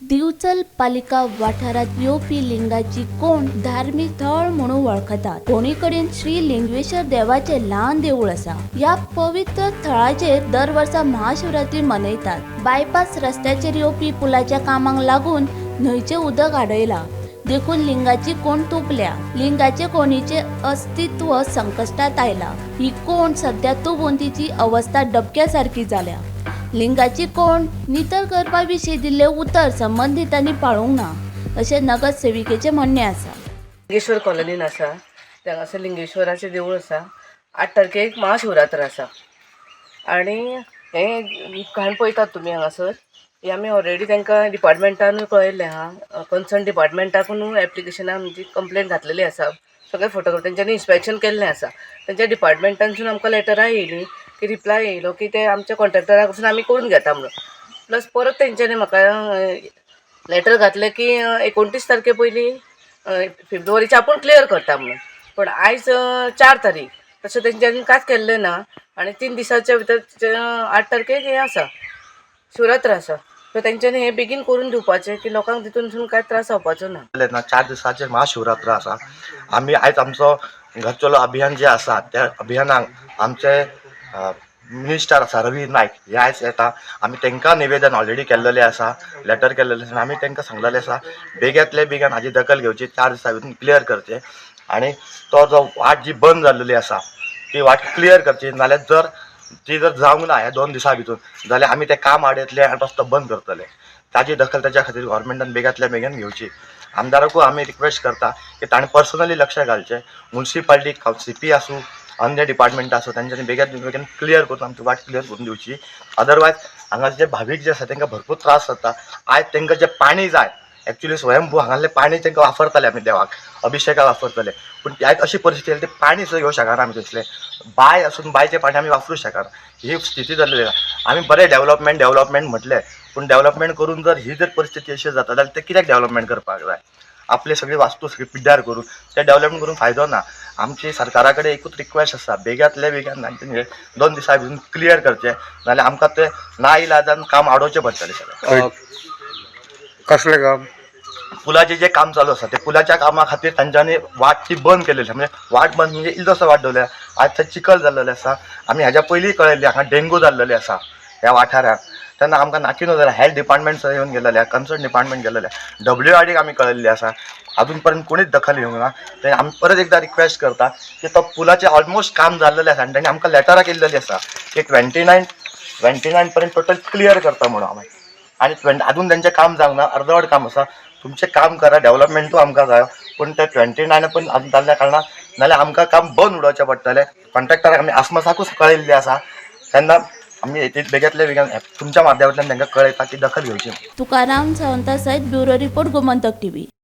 दिवचल पालिका वाठारात येवपी लिंगाची कोण धार्मिक थळ म्हणून वळखतात। कोणीकडेन श्री लिंगेश्वर देवाचे ल्हान देऊळ असा। या पवित्र थळाचेर दर वर्सा महाशिवरात्री मनयतात। बायपास रस्त्याचेर येवपी पुलाच्या कामाक लागून न्हंयचे उदक आडयला देखून लिंगाची कोण तुंपल्या। लिंगाचे कोणीचे अस्तित्व संकटात आयला। ही कोण सध्या तुंबून तिची अवस्था डबक्यासारखी जाल्या। लिंगाची कोण नितळ करपा विशीं दिल्ले उतर संबंधितांनी पाळूंक ना अशें नगरसेविकेचे म्हणणे आसा। लिंगेश्वर कॉलनीन आसा थंय लिंगेश्वराचें देवूळ आसा। 8 तारखेक महाशिवरात्र आसा आनी हें हांवें पळयतात तुमी हांगासर हें आमी ऑलरेडी तांकां डिपार्टमेंटानूय कळयल्लें आहा। कन्सर्न डिपार्टमेंटाकून एप्लिकेशनां म्हणजे कंप्लेंट घातलेली आसा। सगळे फोटोग्राफ तेंच्यांनी इन्स्पेक्शन केल्लें आसा। तेंच्या डिपार्टमेंटानसून आमकां लेटरां येयलीं की रिप्लाय येयलो की ते आमच्या कॉन्ट्रॅक्टरा कडसून आमी करून घेता म्हणून। प्लस परत तेंच्यांनी म्हाका लेटर घातलें की 29 तारखे पयलीं फेब्रुवारीचे आपूण क्लियर करता म्हणून। पण आयज 4 तारीख तशें तेंच्यांनी कांयच केल्लें ना आनी 3 दिसाच्या भितर 8 तारखेक हें आसा शिवरात्र आसा। सो तेंच्यांनी हें बेगीन करून दिवपाचें की लोकांक तितूनसून कांय त्रास जावपाचो ना। 4 दिसाचेर महाशिवरात्र आसा। आमी आयज आमचो घर चलो अभियान जे आसा त्या अभियानाक आमचे मिनिस्टर आसा रवी नायक हे आयज येता। आमी तांकां निवेदन ऑलरेडी केल्लेलें आसा, लेटर केल्लेलें आसा। आमी तांकां सांगलेलें आसा बेग्यांतले बेगीन हाजी दखल घेवची, 4 दिसां भितर क्लियर करचें आनी तो जो वाट जी बंद जाल्लेली आसा ती वाट क्लियर करची। नाल्यार जर ती जर जावंक ना ह्या 2 दिसां भितर जाल्यार आमी तें काम आडयतले आनी रस्तो बंद करतले। ताजी दखल ताच्या खातीर गव्हर्मेंटान बेग्यांतल्या बेगीन घेवची। आमदाराकूय आमी रिक्वेस्ट करता की ताणें पर्सनली लक्ष घालचें। म्युनिसिपालिटी CP आसूं अन्य डिपार्टमेंट आसूं तांच्यांनी बेगीन क्लियर करून आमची वाट क्लियर करून दिवची। अदरवायज हांगा जे भावीक जे आसा तांकां भरपूर त्रास जाता। आयज तांकां जें पाणी जाय एक्चुअली स्वयंभू हांगासलें पाणी तांकां वापरताले आमी देवाक अभिशेकाक वापरताले, पूण आयज अशी परिस्थिती जाली ते पाणी सुद्दां घेवंक शकना आमी थंयसलें। बांय आसून बांयचें पाणी आमी वापरूंक शकना ही स्थिती जाल्ली आसा। आमी बरें डेव्हलपमेंट म्हटलें पूण डेव्हलपमेंट करून जर ही जर परिस्थिती अशी जाता जाल्यार ते कित्याक डेव्हलपमेंट करपाक जाय। आपले सगळी वास्तू सगळी पिड्ड्यार करून ते डेव्हलपमेंट करून फायदो ना। आमची सरकारा कडेन एकूच रिक्वेस्ट आसा बेग्यांतल्या बेगीन 2 दिसां भितर क्लियर करचें, नाल्यार आमकां तें ना इलाजान काम आडोवचें पडटलें सगळें। कसलें काम? पुलाचें जें काम चालू आसा त्या पुलाच्या कामा खातीर तांच्यांनी वाट ती बंद केलेली म्हणजे वाट बंद म्हणजे इल्लोसो वाट दवरल्या। आयज थंय चिखल जाल्लेले आसा। आमी हाज्या पयलीं कळयल्ली हांगा डेंगू जाल्लेले आसा ह्या वाठारांत। तेन्ना आमकां नाकिनो जाल्यार हेल्थ डिपार्टमेंट येवन गेलेले, कन्सर्न डिपार्टमेंट गेलेले, WRDक आमी कळयल्ली आसा। अजून पर्यंत कोणीच दखल घेवंक ना। ते आमी परत एकदां रिक्वेस्ट करता की तो पुलाचें ऑलमोस्ट काम जाल्लेलें आसा आनी तांणी आमकां लेटरां केल्लेली आसा की 29 पर्यंत टोटल क्लियर करता म्हणून आमी। आनी अजून तेंचें काम जावंक ना, अर्दवट काम आसा। तुमचें काम करा, डेव्हलपमेंटूय आमकां जाय पूण ते 29 पर्यंत अजून जाल्ल्या कारणान नाल्यार आमकां काम बंद उडोवचें पडटलें। कॉन्ट्रॅक्टराक आमी आस्मासाकूच कळयल्लें आसा। तेन्ना आमी बेग्यांतल्या बेगीन तुमच्या माध्यमांतल्यान तांकां कळयता की दखल घेवची। तुकाराम सावंता सयत ब्युरो रिपोर्ट गोमंतक TV।